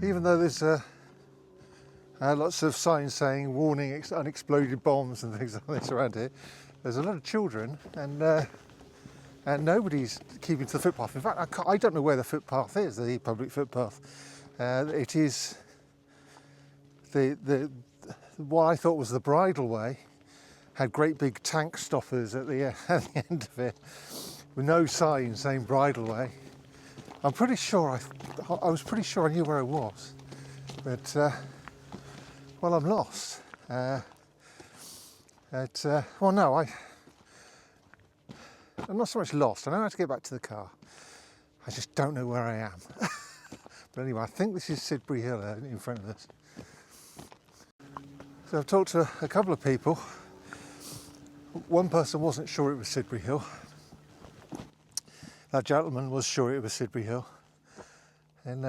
even though there's lots of signs saying warning unexploded bombs and things like this around here, there's a lot of children and nobody's keeping to the footpath. In fact, I don't know where the footpath is, the public footpath. It is what I thought was the bridleway had great big tank stoppers at the end of it with no sign saying bridleway. I'm pretty sure I was pretty sure I knew where I was, but well, I'm lost. Well, no, I'm not so much lost. I know how to get back to the car. I just don't know where I am. But anyway, I think this is Sidbury Hill in front of us. So I've talked to a couple of people. One person wasn't sure it was Sidbury Hill. That gentleman was sure it was Sidbury Hill. And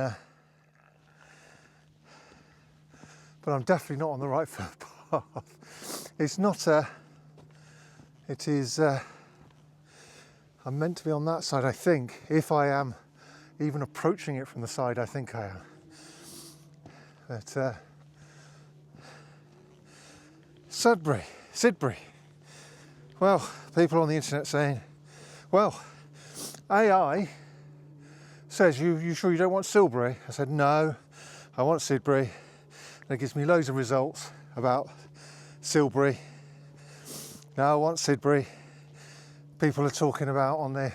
but I'm definitely not on the right footpath. It's not it is I'm meant to be on that side, I think. If I am even approaching it from the side, I think I am. But Sidbury. Well, people on the internet saying, well, AI says, you sure you don't want Silbury? I said, no, I want Sidbury. And it gives me loads of results about Silbury. No, I want Sidbury. People are talking about on the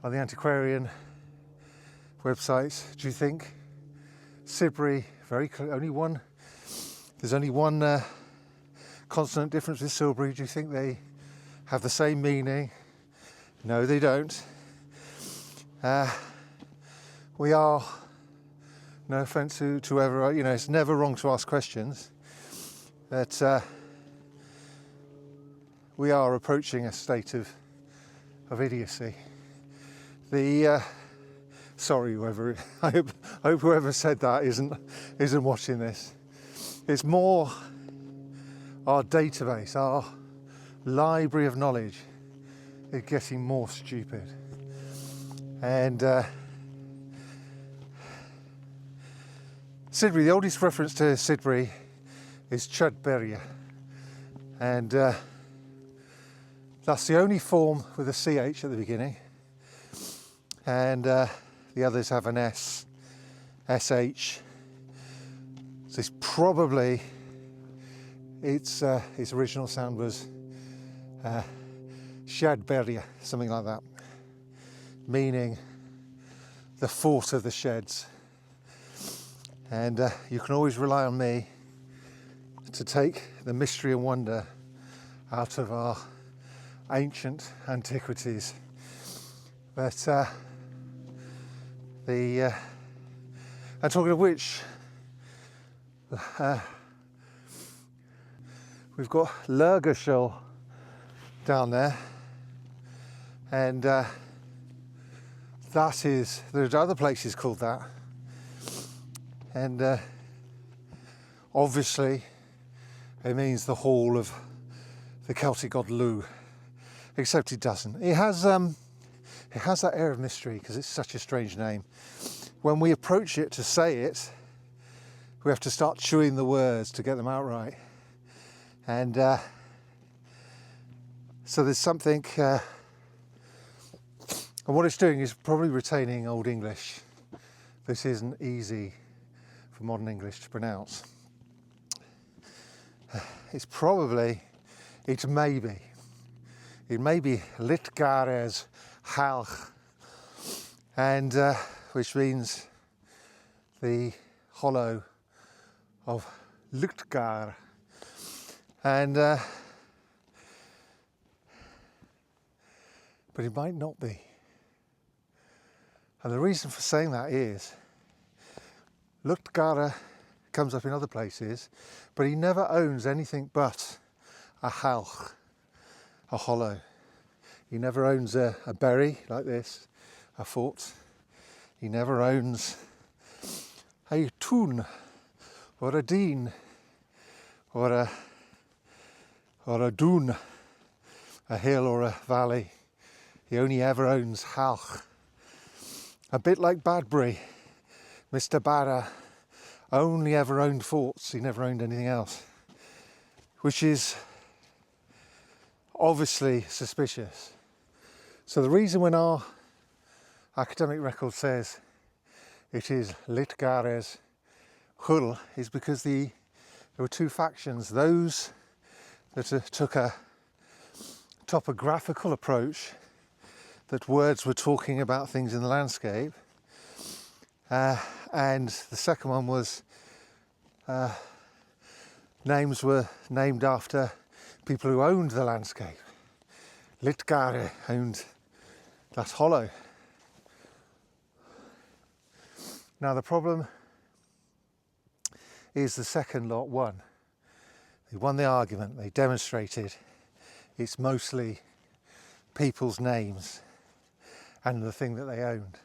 Antiquarian websites. Do you think Sidbury, there's only one consonant difference with Silbury? Do you think they have the same meaning? No, they don't. We are, no offence to whoever, it's never wrong to ask questions, but we are approaching a state of idiocy. Sorry, whoever, I hope whoever said that isn't watching this. It's more our database, our library of knowledge is getting more stupid. And Sidbury, the oldest reference to Sidbury is Chudbeorh, and that's the only form with a CH at the beginning, and the others have an S, SH. So it's probably, its original sound was Chudbeorh, something like that, meaning the fort of the sheds. And you can always rely on me to take the mystery and wonder out of our ancient antiquities. But and talking of which, we've got Ludgershall down there, and there's other places called that, and obviously it means the hall of the Celtic god Lu, except it doesn't. It has that air of mystery because it's such a strange name. When we approach it to say it, we have to start chewing the words to get them out right. And so there's something, and what it's doing is probably retaining Old English. This isn't easy for modern English to pronounce. It may be Ludgershall, and which means the hollow of Ludger, and but it might not be. And the reason for saying that is Ludger comes up in other places, but he never owns anything but a halch, a hollow. He never owns a berry like this, a fort. He never owns a tún or a deen or a dún, a hill or a valley. He only ever owns halch. A bit like Badbury, Mr. Barrow only ever owned forts, he never owned anything else, which is obviously suspicious. So the reason when our academic record says it is Ludgershall Hull is because there were two factions, those that took a topographical approach, that words were talking about things in the landscape, and the second one was names were named after people who owned the landscape. Ludgershall owned that hollow. Now the problem is the second lot won. They won the argument, they demonstrated it's mostly people's names and the thing that they owned.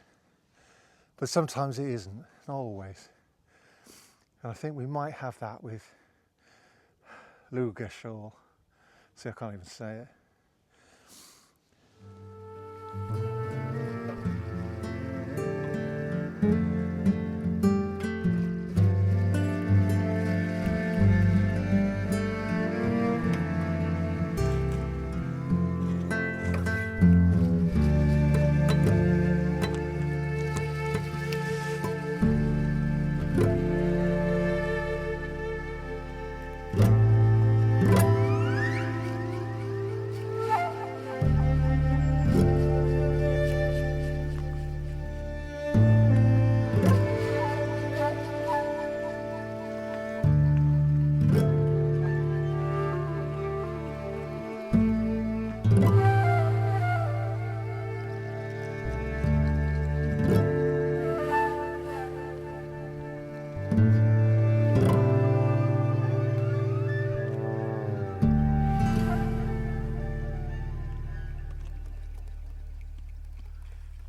But sometimes it isn't, not always. And I think we might have that with Ludgershall. See, I can't even say it.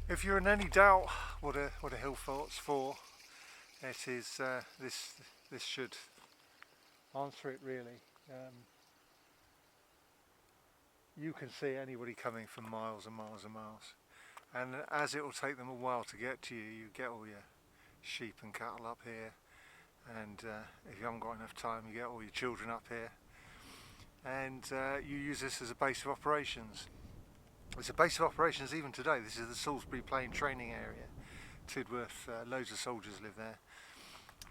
If you're in any doubt what a hill fort's for, it is this should answer it really. You can see anybody coming from miles and miles and miles, and as it will take them a while to get to you, you get all your sheep and cattle up here, and if you haven't got enough time, you get all your children up here, and you use this as a base of operations. It's a base of operations even today. This is the Salisbury Plain training area. Chudbeorh, loads of soldiers live there.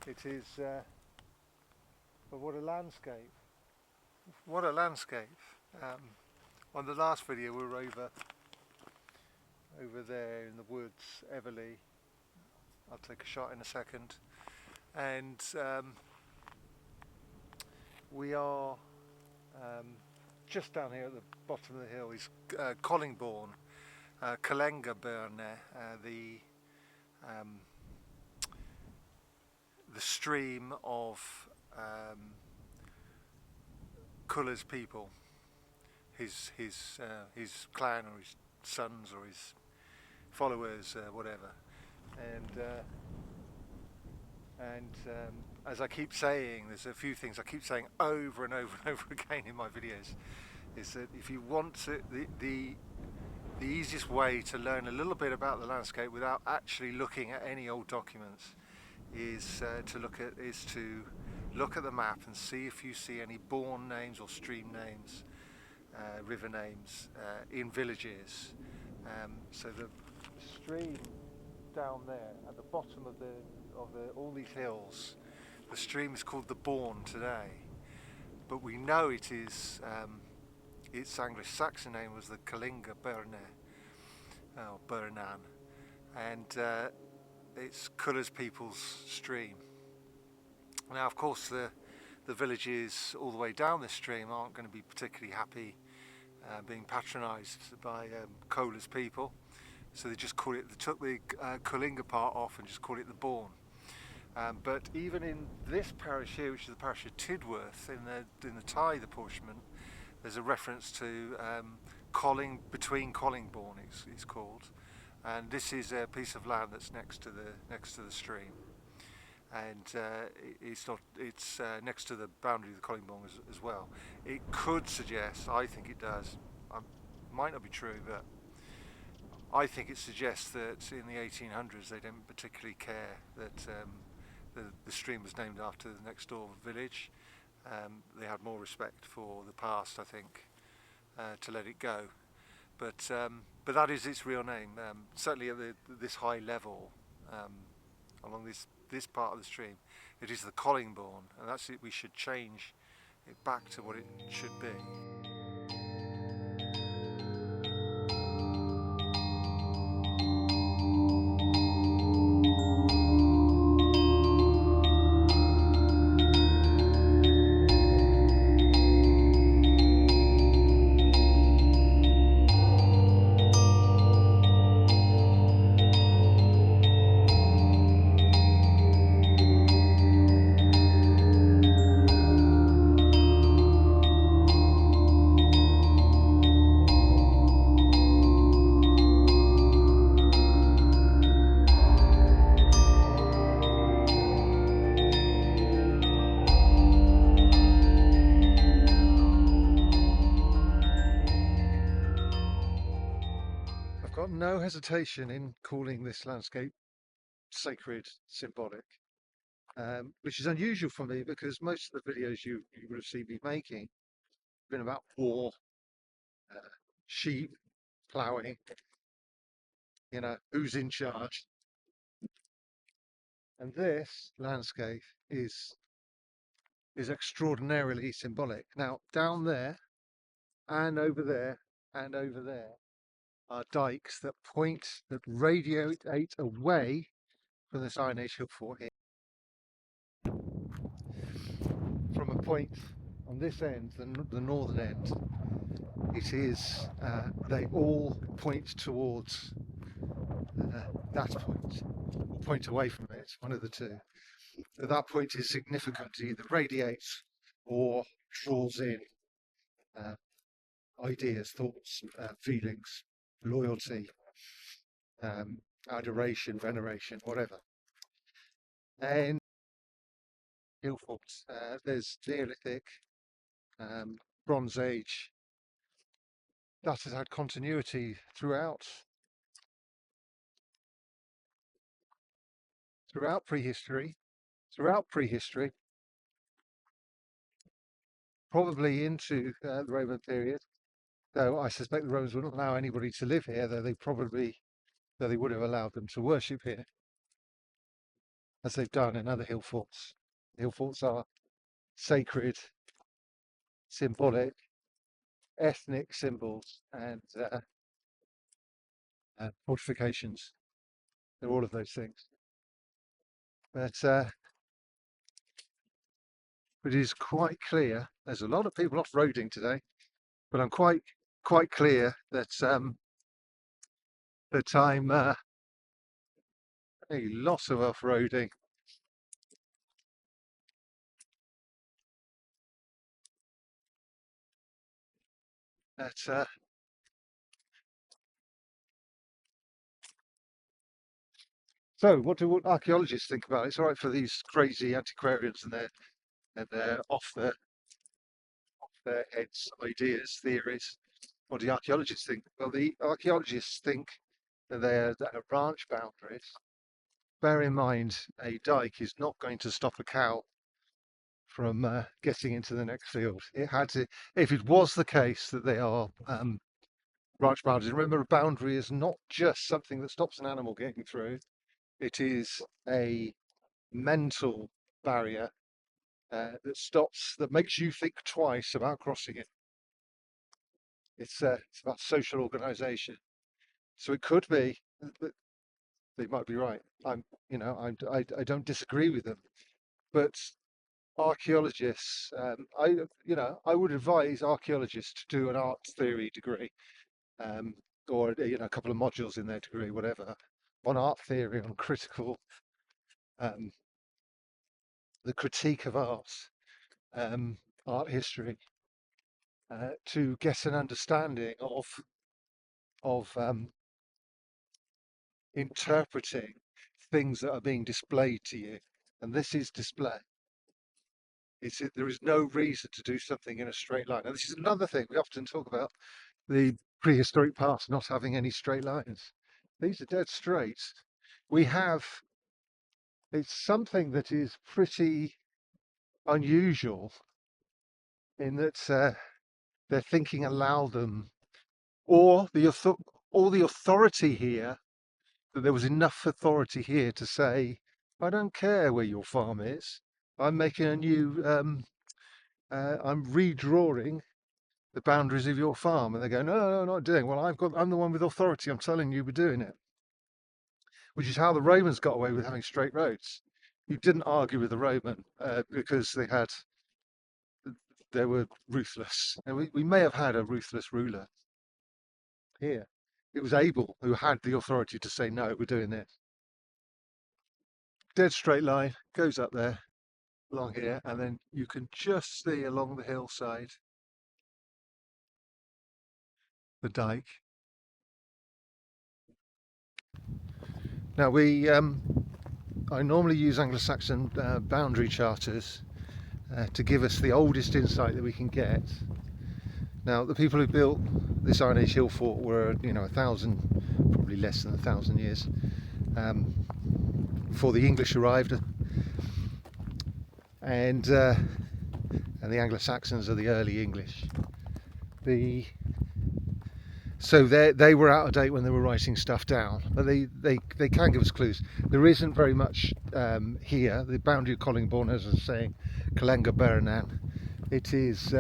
It is, but what a landscape. What a landscape. On the last video we were over there in the woods, Everleigh. I'll take a shot in a second. And we are just down here at the bottom of the hill is Collingbourne, Collingbourne, the stream of Culler's people, his clan or his sons or his followers, whatever, and as I keep saying, there's a few things I keep saying over and over and over again in my videos, is that if you want to, the easiest way to learn a little bit about the landscape without actually looking at any old documents is to look at the map and see if you see any bourne names or stream names, river names in villages. So the stream down there at the bottom of all these hills, the stream is called the Bourne today, but we know it is its anglo-saxon name was the Collingbourne, or Burnan, and it's Culler's people's stream. Now of course the villages all the way down this stream aren't going to be particularly happy being patronised by Culler's people, so they just call it, they took the Collingbourne part off and just called it the Bourne. But even in this parish here, which is the parish of Chudbeorh, in the Tythe apportionment, there's a reference to between Collingbourne, it's called, and this is a piece of land that's next to the stream, and it's next to the boundary of the Collingbourne as well. It could suggest, I think it does, might not be true, but I think it suggests that in the 1800s they didn't particularly care that the stream was named after the next door village. They had more respect for the past, I think, to let it go. But that is its real name. Certainly at this high level, along this part of the stream, it is the Collingbourne, and that's it. We should change it back to what it should be. Got no hesitation in calling this landscape sacred, symbolic, which is unusual for me because most of the videos you would have seen me making have been about war, sheep, ploughing, who's in charge. And this landscape is extraordinarily symbolic. Now, down there and over there and over there are dykes that radiate away from this Iron Age hill fort here. From a point on this end, the northern end, they all point towards that point, or point away from it, one of the two. That point is significant, it either radiates or draws in ideas, thoughts, feelings, loyalty, adoration, veneration, whatever. And hill forts, there's Neolithic, Bronze Age, that has had continuity throughout prehistory, probably into the Roman period, though I suspect the Romans wouldn't allow anybody to live here, though they would have allowed them to worship here, as they've done in other hill forts. Hill forts are sacred, symbolic, ethnic symbols, and fortifications. They're all of those things. But it is quite clear. There's a lot of people off-roading today, but I'm quite clear that I'm a lot of off-roading. So what do archaeologists think about it? It's all right for these crazy antiquarians and their off their heads ideas, theories. What do the archaeologists think? Well, the archaeologists think that there are branch boundaries. Bear in mind, a dike is not going to stop a cow from getting into the next field. It had to, if it was the case that they are branch boundaries. Remember, a boundary is not just something that stops an animal getting through. It is a mental barrier that makes you think twice about crossing it. It's about social organisation. So it could be that they might be right. I don't disagree with them, but archaeologists, I would advise archaeologists to do an art theory degree, or a couple of modules in their degree, whatever, on art theory, on the critique of art, art history, to get an understanding of interpreting things that are being displayed to you. And this is display. There is no reason to do something in a straight line. And this is another thing we often talk about, the prehistoric past not having any straight lines. These are dead straight. We have, it's something that is pretty unusual in that their thinking allowed them, or the authority here, that there was enough authority here to say, I don't care where your farm is. I'm making a new, I'm redrawing the boundaries of your farm. And they go, no, no, not doing. Well, I'm the one with authority. I'm telling you, we're doing it. Which is how the Romans got away with having straight roads. You didn't argue with the Roman because they were ruthless. And we may have had a ruthless ruler here. It was Abel who had the authority to say, no, we're doing this. Dead straight line, goes up there, along here, and then you can just see along the hillside the dike. Now I normally use Anglo-Saxon boundary charters to give us the oldest insight that we can get. Now, the people who built this Iron Age hill fort were, probably less than 1,000 years before the English arrived, and the Anglo-Saxons are the early English. So they were out of date when they were writing stuff down, but they can give us clues. There isn't very much here. The boundary of Collingbourne, as I was saying, Collingbourne. It is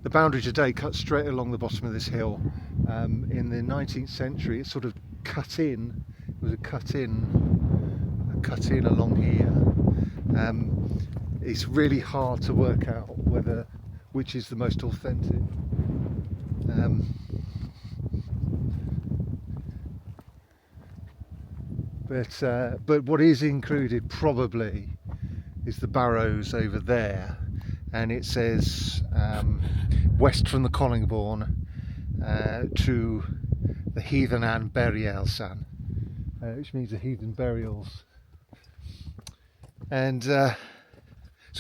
the boundary today cuts straight along the bottom of this hill. In the 19th century, it sort of cut in. It was a cut in along here. It's really hard to work out which is the most authentic. But what is included probably is the barrows over there, and it says west from the Collingbourne to the Heathen and burials, which means the heathen burials. And so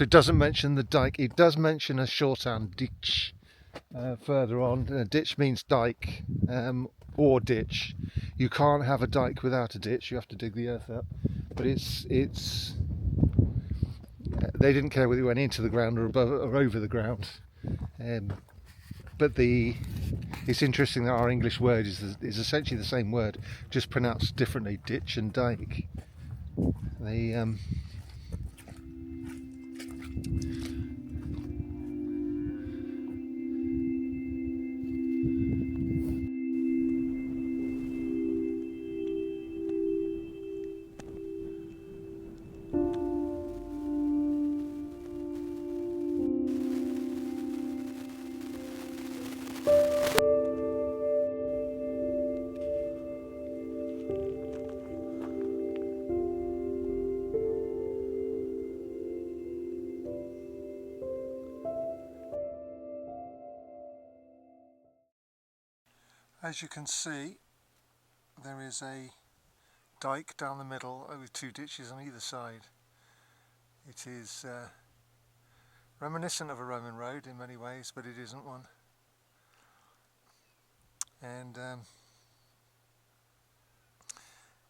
it doesn't mention the dike. It does mention a shorthand ditch further on. Ditch means dike or ditch. You can't have a dike without a ditch. You have to dig the earth up. But it's they didn't care whether it went into the ground or above or over the ground. But it's interesting that our English word is essentially the same word, just pronounced differently: ditch and dike. As you can see, there is a dike down the middle with two ditches on either side. It is reminiscent of a Roman road in many ways, but it isn't one. And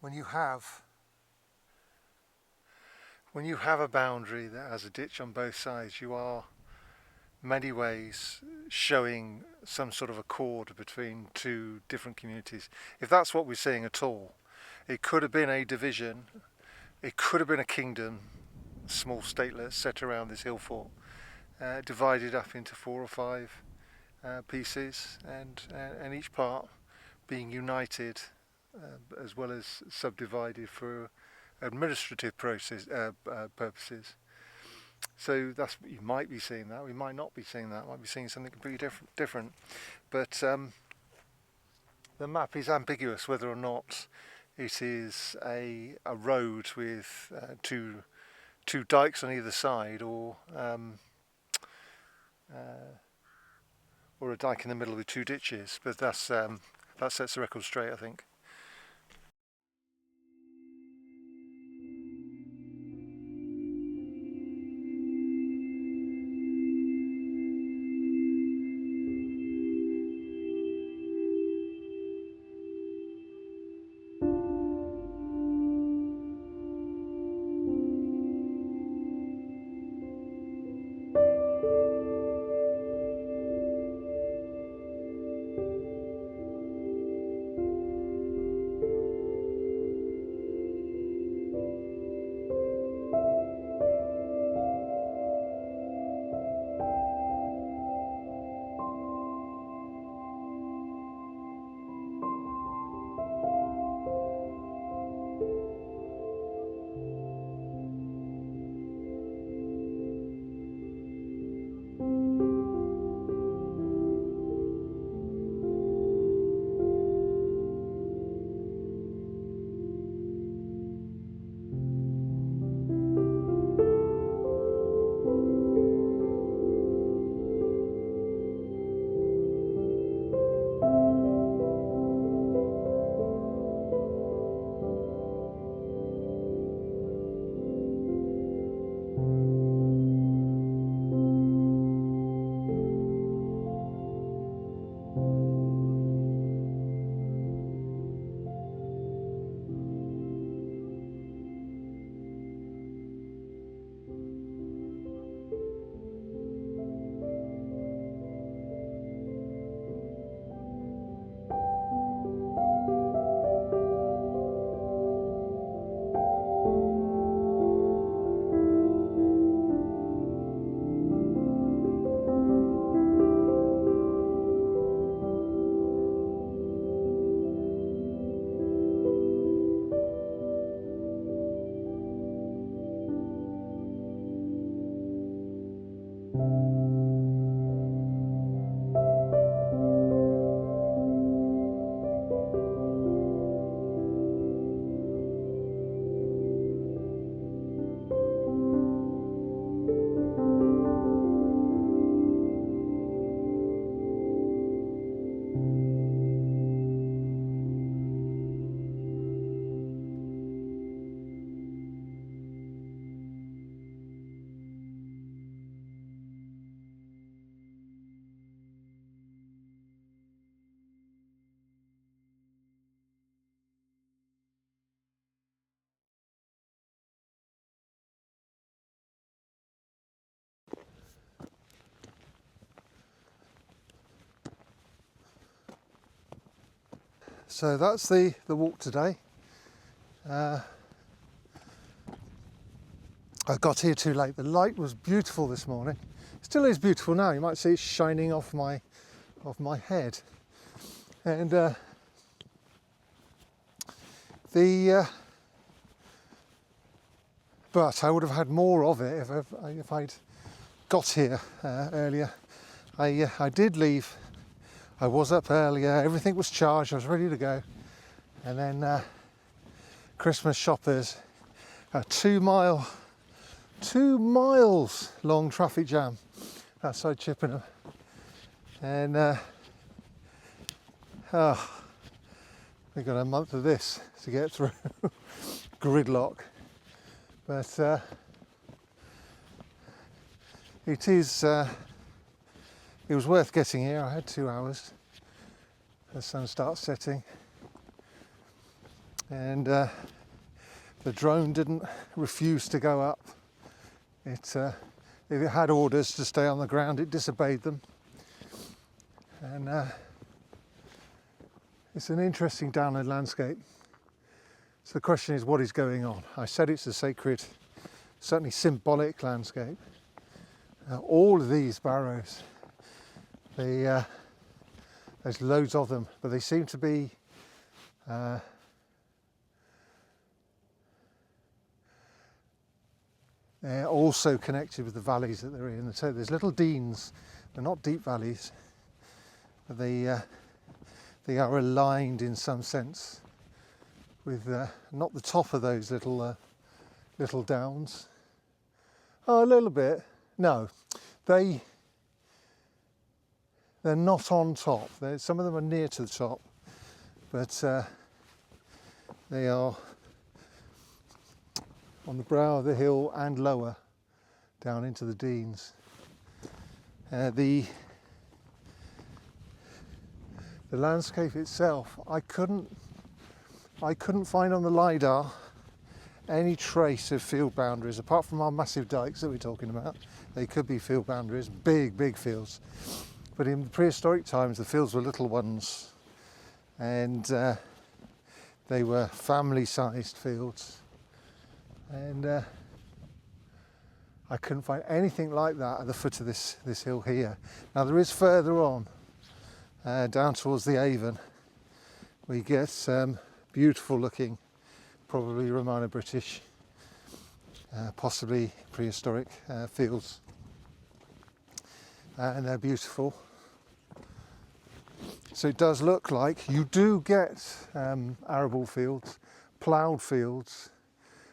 when you have a boundary that has a ditch on both sides, you are in many ways showing some sort of accord between two different communities. If that's what we're seeing at all, it could have been a division, it could have been a kingdom, small statelets set around this hill fort, divided up into 4 or 5 pieces, and each part being united as well as subdivided for administrative purposes. So you might be seeing that, we might not be seeing that, might be seeing something completely different. But the map is ambiguous whether or not it is a road with two dykes on either side, or a dike in the middle with 2 ditches. But that sets the record straight, I think. So that's the walk today. I got here too late. The light was beautiful this morning. Still is beautiful now. You might see it shining off my head. And but I would have had more of it if I'd got here earlier. I did leave. I was up earlier. Everything was charged. I was ready to go. And then Christmas shoppers, a 2 miles long traffic jam outside Chippenham. And we've got a month of this to get through. Gridlock. But it was worth getting here. I had 2 hours. The sun starts setting. And the drone didn't refuse to go up. If it had orders to stay on the ground, it disobeyed them. And it's an interesting downland landscape. So the question is, what is going on? I said it's a sacred, certainly symbolic landscape. All of these barrows, there's loads of them, but they seem to be they're also connected with the valleys that they're in. So there's little deans. They're not deep valleys, but they are aligned in some sense with not the top of those little downs. Oh, a little bit. No, they're not on top. Some of them are near to the top, but they are on the brow of the hill and lower down into the Deans. The landscape itself, I couldn't find on the LiDAR any trace of field boundaries apart from our massive dykes that we're talking about. They could be field boundaries, big fields. But in prehistoric times, the fields were little ones, and they were family-sized fields. And I couldn't find anything like that at the foot of this hill here. Now there is further on, down towards the Heathen, we get some beautiful-looking, probably Romano-British, possibly prehistoric fields, and they're beautiful. So it does look like you do get arable fields, ploughed fields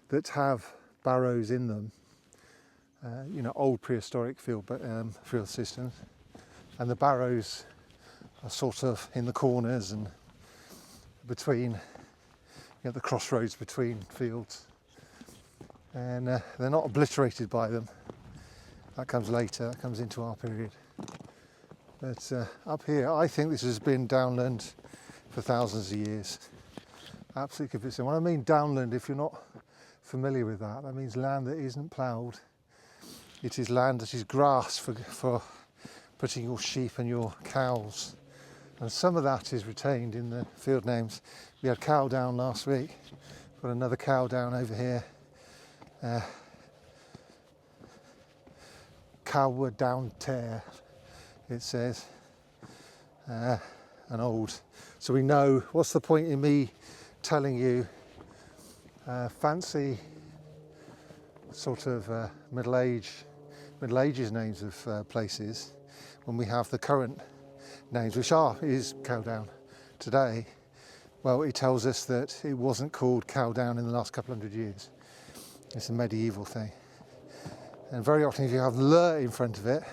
that have barrows in them, old prehistoric field systems, and the barrows are sort of in the corners and between the crossroads between fields, and they're not obliterated by them. That comes later, that comes into our period. But up here, I think this has been downland for thousands of years. Absolutely convincing. When I mean downland, if you're not familiar with that, that means land that isn't ploughed. It is land that is grass for putting your sheep and your cows. And some of that is retained in the field names. We had cow down last week. Got another cow down over here. Cowwood down tear, it says. An old. So we know, what's the point in me telling you fancy sort of Middle Ages names of places when we have the current names, which is Cowdown today. Well, it tells us that it wasn't called Cowdown in the last couple hundred years. It's a medieval thing. And very often if you have "le" in front of it,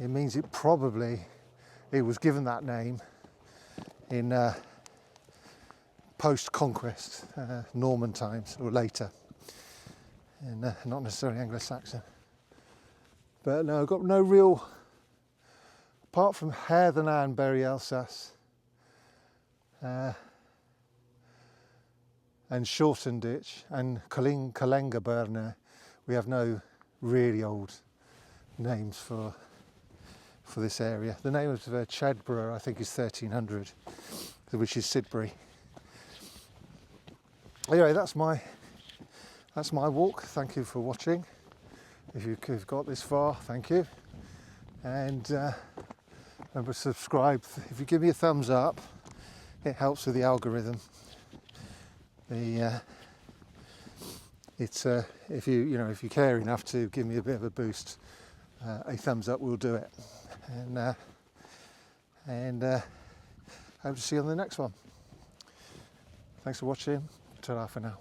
it means it was given that name in post-conquest, Norman times or later, and not necessarily Anglo-Saxon. But no, I've got no real, apart from Heathen and Berry Alsace, and Shorten Ditch and Collingbourne, we have no really old names for this area. The name of Chudbeorh, I think, is 1300. which is Sidbury. Anyway, that's my walk. Thank you for watching. If you've got this far, thank you. And remember to subscribe. If you give me a thumbs up, it helps with the algorithm. If you care enough to give me a bit of a boost, a thumbs up will do it. And hope to see you on the next one. Thanks for watching. Ta-ra for now.